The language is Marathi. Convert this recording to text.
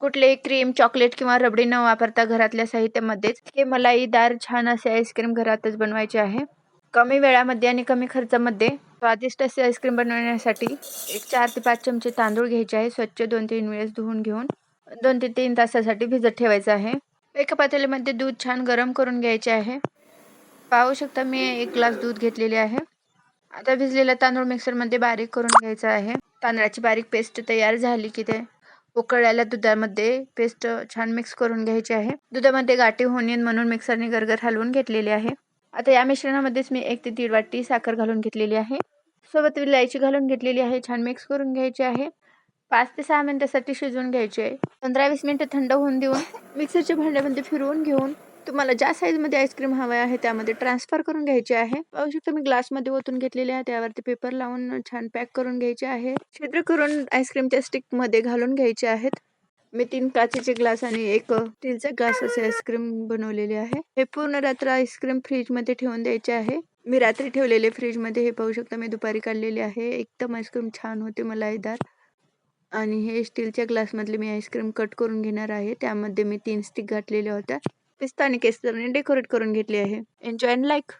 कुठलेही क्रीम, चॉकलेट किंवा रबडी न वापरता घरातल्या साहित्यामध्येच हे मलाईदार छान असे आईस्क्रीम घरातच बनवायचे आहे. कमी वेळामध्ये आणि कमी खर्चामध्ये स्वादिष्ट असे आईस्क्रीम बनवण्यासाठी एक 4 ते 5 चमचे तांदूळ घ्यायचे आहे. स्वच्छ 2-3 वेळेस धुवून घेऊन 2 ते 3 तासासाठी भिजत ठेवायचं आहे. एका पातेल्यामध्ये दूध छान गरम करून घ्यायचे आहे. पाहू शकता मी 1 ग्लास दूध घेतलेले आहे. आता भिजलेला तांदूळ मिक्सरमध्ये बारीक करून घ्यायचा आहे. तांदळाची बारीक पेस्ट तयार झाली की ते उकळलेल्या दुधामध्ये पेस्ट छान मिक्स करून घ्यायची आहे. दुधामध्ये गाठी होऊ नयेत म्हणून मिक्सरने गरगर हलवून घेतलेले आहे. आता या मिश्रणामध्येच मी 1 ते 1.5 वाटी साखर घालून घेतलेली आहे. सोबत विलायची घालून घेतलेली आहे. छान मिक्स करून घ्यायची आहे. 5 ते 6 मिनिटांसाठी शिजवून घ्यायचे आहे. 15-20 मिनिटं थंड होऊन देऊन मिक्सरच्या भांड्यामध्ये फिरवून घेऊन तुम्हाला ज्या साईजमध्ये आईस्क्रीम हवे आहे त्यामध्ये ट्रान्सफर करून घ्यायचे आहे. पाहू शकता मी ग्लासमध्ये ओतून घेतलेले आहे. त्यावरती पेपर लावून छान पॅक करून घ्यायचे आहे. छिद्र करून आईस्क्रीमच्या स्टिकमध्ये घालून घ्यायचे आहेत. मी 3 काचेचे ग्लास आणि 1 स्टीलचा ग्लास असे आईस्क्रीम बनवलेले आहे. हे पूर्ण रात्र आईस्क्रीम फ्रीजमध्ये ठेवून द्यायचे आहे. मी रात्री ठेवलेले फ्रीजमध्ये हे पाहू शकता मी दुपारी काढलेले आहे. एकदम आईस्क्रीम छान होते मलाईदार. आणि हे स्टीलच्या ग्लासमधले मी आईस्क्रीम कट करून घेणार आहे. त्यामध्ये मी 3 स्टिक घातलेल्या होत्या. पिस्ता आणि केसरने डेकोरेट करून घेतले आहे. Enjoy and like.